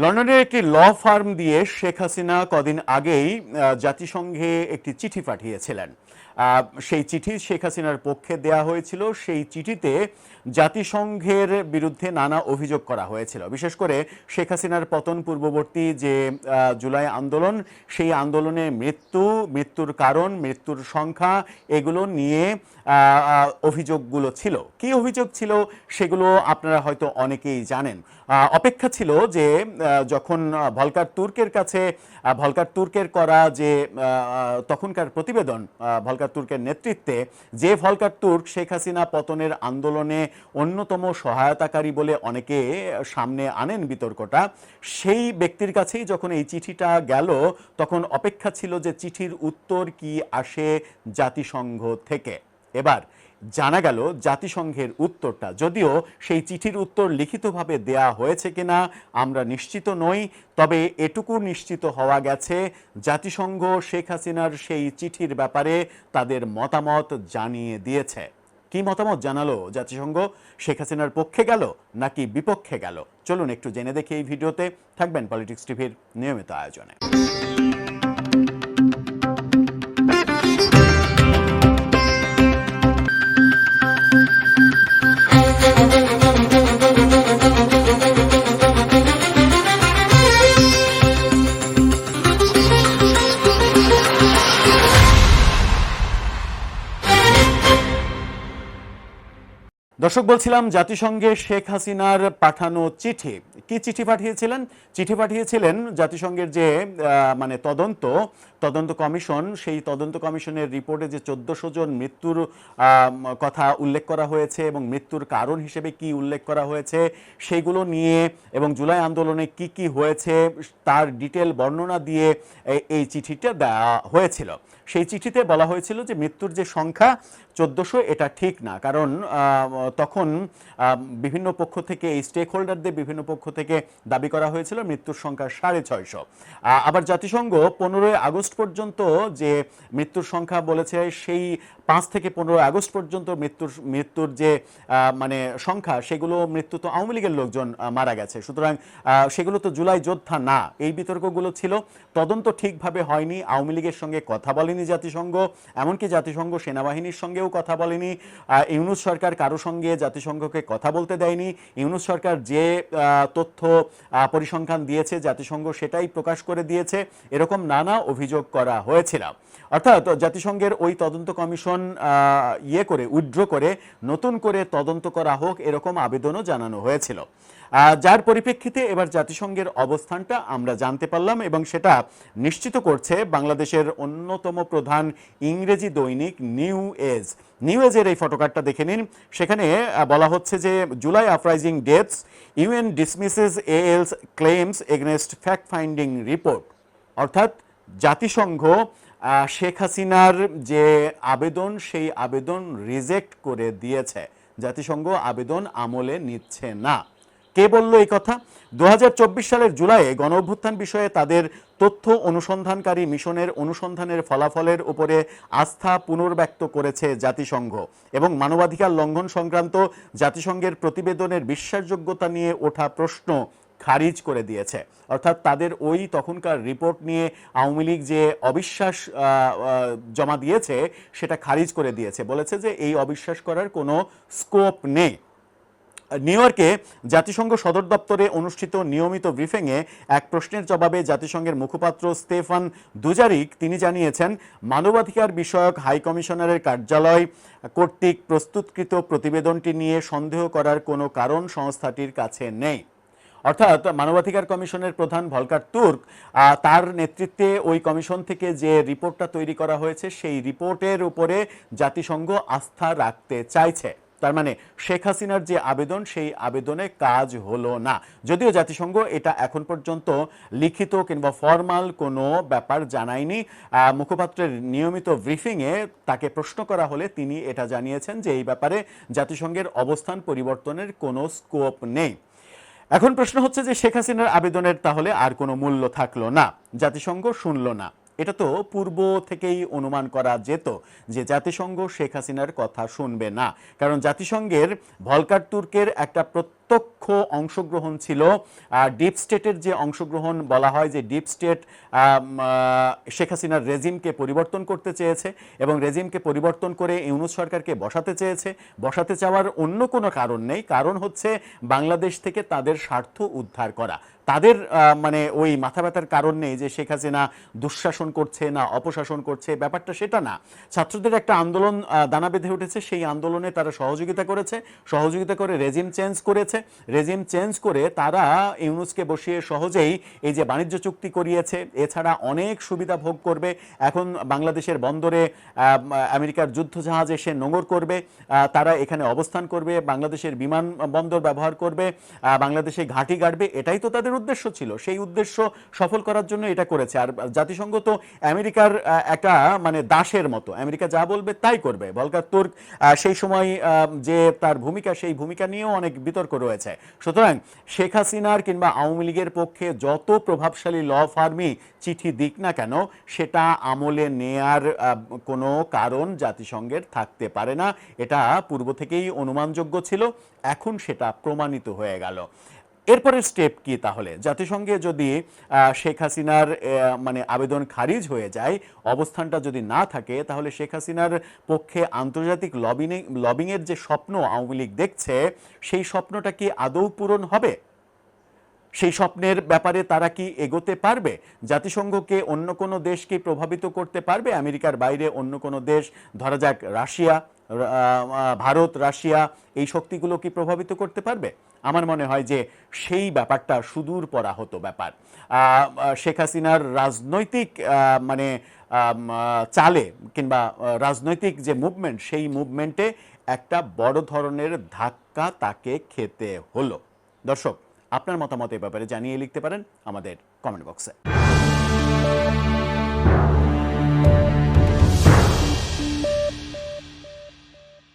লন্ডনের একটি law firm দিয়ে শেখ হাসিনা কদিন আগেই জাতিসংঘে একটি চিঠি পাঠিয়েছিলেন। সেই চিঠি শেখ হাসিনার পক্ষে দেয়া হয়েছিল। সেই চিঠিতে জাতিসংঘের বিরুদ্ধে নানা অভিযোগ করা হয়েছিল, বিশেষ করে শেখ হাসিনার পতন পূর্ববর্তী যে জুলাই আন্দোলন, সেই আন্দোলনে মৃত্যুর কারণ, মৃত্যুর সংখ্যা, এগুলো নিয়ে অভিযোগগুলো ছিল। কি অভিযোগ ছিল সেগুলো আপনারা হয়তো অনেকেই জানেন। অপেক্ষা ছিল যে যখন ভলকার তুর্কের করা যে তখনকার প্রতিবেদন, ভলকার তুর্কের নেতৃত্বে যে ভলকার তুর্ক শেখ হাসিনা পতনের আন্দোলনে অন্যতম সহায়তাকারী বলে অনেকে সামনে আনেন বিতর্কটা, সেই ব্যক্তির কাছেই যখন এই চিঠিটা গেল, তখন অপেক্ষা ছিল যে চিঠির উত্তর কি আসে জাতিসংঘ থেকে। এবার জানা গেল জাতিসংঘের উত্তরটা, যদিও সেই চিঠির উত্তর লিখিতভাবে দেয়া হয়েছে কিনা আমরা নিশ্চিত নই, তবে এটুকু নিশ্চিত হওয়া গেছে জাতিসংঘ শেখ হাসিনার সেই চিঠির ব্যাপারে তাদের মতামত জানিয়ে দিয়েছে। কি মতামত জানালো জাতিসংঘ? শেখ হাসিনার পক্ষে গেল নাকি বিপক্ষে গেল? চলুন একটু জেনে দেখি এই ভিডিওতে। থাকবেন পলিটিক্স টিভির নিয়মিত আয়োজনে। দর্শক, বলছিলাম জাতিসংঘে শেখ হাসিনার পাঠানো চিঠি। কি চিঠি পাঠিয়েছিলেন? চিঠি পাঠিয়েছিলেন জাতিসংঘের যে মানে তদন্ত কমিশন, সেই তদন্ত কমিশনের রিপোর্টে যে 1400 জন মৃত্যুর কথা উল্লেখ করা হয়েছে এবং মৃত্যুর কারণ হিসেবে কি উল্লেখ করা হয়েছে সেইগুলো নিয়ে, এবং জুলাই আন্দোলনে কি কি হয়েছে তার ডিটেল বর্ণনা দিয়ে এই চিঠিটা দেওয়া হয়েছিল। সেই চিঠিতে বলা হয়েছিল যে মৃত্যুর যে সংখ্যা 1400 এটা ঠিক না, কারণ তখন বিভিন্ন পক্ষ থেকে, এই স্টেক হোল্ডারদের বিভিন্ন পক্ষ থেকে দাবি করা হয়েছিল মৃত্যুর সংখ্যা 650। আবার জাতিসংঘ 15 আগস্ট পর্যন্ত যে মৃত্যুর সংখ্যা বলেছে, সেই 5 থেকে 15 আগস্ট পর্যন্ত মৃত্যুর যে মানে সংখ্যা, সেগুলো মৃত্যু তো আওয়ামী লীগের লোকজন মারা গেছে, সুতরাং সেগুলো তো জুলাই যোদ্ধা না। এই বিতর্কগুলো ছিল। তদন্ত ঠিকভাবে হয়নি, আওয়ামী লীগের সঙ্গে কথা বলেনি জাতিসংঘ, এমনকি জাতিসংঘ সেনাবাহিনীর সঙ্গেও কথা বলেনি। ইউনূস সরকার কারো সঙ্গে জাতিসংঘকে কথা বলতে দেয়নি। ইউনূস সরকার যে তথ্য পরিসংখ্যান দিয়েছে জাতিসংঘ সেটাই প্রকাশ করে দিয়েছে, এরকম নানা অভিযোগ করা হয়েছিল। অর্থাৎ জাতিসংঘের ওই তদন্ত কমিশন উইথড্র করে নতুন করে তদন্ত করা হোক, এরকম আবেদনও জানানো হয়েছিল। যার পরিপ্রেক্ষিতে এবার জাতিসংঘের অবস্থানটা আমরা জানতে পারলাম, এবং সেটা নিশ্চিত করছে বাংলাদেশের অন্যতম প্রধান ইংরেজি দৈনিক নিউ এজের এই ফটোকার্ডটা দেখে নিন। সেখানে বলা হচ্ছে যে July uprising deaths, UN dismisses AL's claims against fact finding report. অর্থাৎ জাতিসংঘ শেখ হাসিনার যে আবেদন, সেই আবেদন রিজেক্ট করে দিয়েছে। জাতিসংঘ আবেদন আমলে নিচ্ছে না। কে বলল এই কথা? 2024 সালের জুলাইয়ে গণ অভ্যুত্থান বিষয়ে তাদের তথ্য অনুসন্ধানকারী মিশনের অনুসন্ধানের ফলাফলের উপরে আস্থা পুনর্ব্যক্ত করেছে জাতিসংঘ, এবং মানবাধিকার লঙ্ঘন সংক্রান্ত জাতিসংঘের প্রতিবেদনের বিশ্বাসযোগ্যতা নিয়ে ওঠা প্রশ্ন খারিজ করে দিয়েছে। অর্থাৎ তাদের ওই তখনকার রিপোর্ট নিয়ে আওয়ামী লীগ যে অবিশ্বাস জমা দিয়েছে সেটা খারিজ করে দিয়েছে, বলেছে যে এই অবিশ্বাস করার কোনো স্কোপ নেই। নিউ ইয়র্কে জাতিসংঘ সদর দপ্তরে অনুষ্ঠিত নিয়মিত ব্রিফিংয়ে এক প্রশ্নের জবাবে জাতিসংঘের মুখপাত্র স্তেফান দুজারিক তিনি জানিয়েছেন, মানবাধিকার বিষয়ক হাই কমিশনারের কার্যালয় কর্তৃক প্রস্তুতকৃত প্রতিবেদনটি নিয়ে সন্দেহ করার কোনো কারণ সংস্থাটির কাছে নেই। অর্থাৎ মানবাধিকার কমিশনের প্রধান ভলকার তুর্ক, তার নেতৃত্বে ওই কমিশন থেকে যে রিপোর্টটা তৈরি করা হয়েছে, সেই রিপোর্টের উপরে জাতিসংঘ আস্থা রাখতে চাইছে। তার মানে শেখ হাসিনার যে আবেদন, সেই আবেদনে কাজ হলো না। যদিও জাতিসংঘ এটা এখন পর্যন্ত লিখিত কিংবা ফরমাল কোনো ব্যাপার জানায়নি। মুখপাত্রের নিয়মিত ব্রিফিংয়ে তাকে প্রশ্ন করা হলে তিনি এটা জানিয়েছেন যে এই ব্যাপারে জাতিসংঘের অবস্থান পরিবর্তনের কোনো স্কোপ নেই। এখন প্রশ্ন হচ্ছে যে শেখ হাসিনার আবেদনের তাহলে আর কোনো মূল্য থাকলো না, জাতিসংঘ শুনল না। এটা তো পূর্ব থেকেই অনুমান করা যেত যে জাতিসংঘ শেখ হাসিনার কথা শুনবে না, কারণ জাতিসংঘের ভলকার তুর্কের একটা প্রত্যক্ষ অংশগ্রহণ ছিল। ডিপ স্টেটের যে অংশগ্রহণ বলা হয় যে ডিপ স্টেট শেখ হাসিনার রেজিমকে পরিবর্তন করতে চেয়েছে এবং রেজিমকে পরিবর্তন করে ইউনূস সরকারকে বসাতে চেয়েছে। বসাতে চাওয়ার অন্য কোনো কারণ নেই, কারণ হচ্ছে বাংলাদেশ থেকে তাদের স্বার্থ উদ্ধার করা। তাদের মানে ওই মাথা ব্যথার কারণ নেই যে শেখ হাসিনা দুঃশাসন করছে না অপশাসন করছে, ব্যাপারটা সেটা না। ছাত্রদের একটা আন্দোলন দানা বেঁধে উঠেছে, সেই আন্দোলনে তারা সহযোগিতা করেছে, সহযোগিতা করে রেজিম চেঞ্জ করেছে। রেজিম চেঞ্জ করে তারা ইউনূসকে বসিয়ে সহজেই এই যে বাণিজ্য চুক্তি করিয়েছে, এছাড়া অনেক সুবিধা ভোগ করবে। এখন বাংলাদেশের বন্দরে আমেরিকার যুদ্ধজাহাজ এসে নোঙর করবে, তারা এখানে অবস্থান করবে, বাংলাদেশের বিমান বন্দর ব্যবহার করবে, বাংলাদেশে ঘাঁটি গাড়বে, এটাই তো তাদের উদ্দেশ্য ছিল। সেই উদ্দেশ্য সফল করার জন্য এটা করেছে। আর জাতিসংঘ তো আমেরিকার একটা মানে দাসের মতো, আমেরিকা যা বলবে তাই করবে। ভলকার তুর্ক সেই সময় যে তার ভূমিকা, সেই ভূমিকা নিয়েও অনেক বিতর্ক রয়েছে। সুতরাং শেখ হাসিনার কিংবা আওয়ামী লীগের পক্ষে যত প্রভাবশালী ল ফার্মই চিঠি দিক না কেন, সেটা আমলে নেয়ার কোনো কারণ জাতিসংঘের থাকতে পারে না। এটা পূর্ব থেকেই অনুমানযোগ্য ছিল, এখন সেটা প্রমাণিত হয়ে গেল। এরপরের স্টেপ কি তাহলে? জাতিসংঘে যদি শেখ হাসিনার মানে আবেদন খারিজ হয়ে যায়, অবস্থানটা যদি না থাকে, তাহলে শেখ হাসিনার পক্ষে আন্তর্জাতিক লবিংয়ের যে স্বপ্ন আওয়ামী লীগ দেখছে, সেই স্বপ্নটা কি আদৌ পূরণ হবে? সেই স্বপ্নের ব্যাপারে তারা কি এগোতে পারবে? জাতিসংঘকে অন্য কোনো দেশকে প্রভাবিত করতে পারবে? আমেরিকার বাইরে অন্য কোনো দেশ, ধরা যাক রাশিয়া, ভারত, রাশিয়া, এই শক্তিগুলো কি প্রভাবিত করতে পারবে? আমার মনে হয় যে সেই ব্যাপারটা সুদূর পরাহত ব্যাপার। শেখ হাসিনার রাজনৈতিক মানে চালে কিংবা রাজনৈতিক যে মুভমেন্ট, সেই মুভমেন্টে একটা বড় ধরনের ধাক্কা তাকে খেতে হলো। দর্শক, আপনার মতামত এ ব্যাপারে জানিয়ে লিখতে পারেন আমাদের কমেন্ট বক্সে।